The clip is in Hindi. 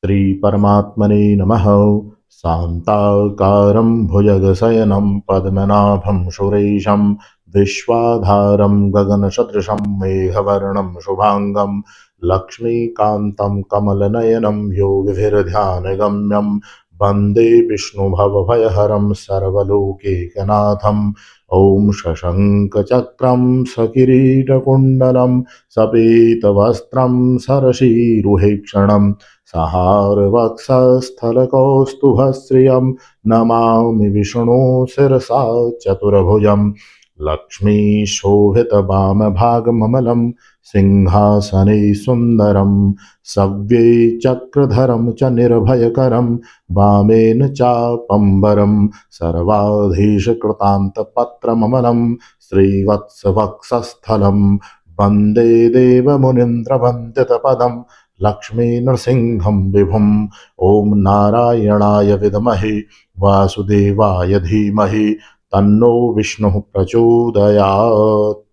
श्रीपरमात्मने नमः। शान्ताकारं भुजगशयनं पद्मनाभं सुरेशं विश्वाधारं गगनसदृशं मेघवर्णं शुभाङ्गं लक्ष्मीकान्तं कमलनयनं योगिभिर्ध्यानगम्यं वन्दे विष्णुभवभयहरं सर्वलोकैकनाथम्। ॐ शशङ्खचक्रं सकिरीटकुण्डलं सपेतवस्त्रं सरसीरुहेक्षणं सहारवक्षस्थलकौस्तुभश्रियं नमामि विष्णु शिरसा चतुर्भुजं लक्ष्मीशोभितवामभागममलं सिंहासने सुन्दरं सव्ये चक्रधरं च निर्भयकरं वामेन चापम्बरं सर्वाधीशकृतान्तपत्रममलं श्रीवत्सवक्षस्थलं वन्दे देवमुनीन्द्रवन्दितपदं लक्ष्मीनृसिंहं विभुम्। ॐ नारायणाय विद्महे वासुदेवाय धीमहि तन्नो विष्णुः प्रचोदयात्।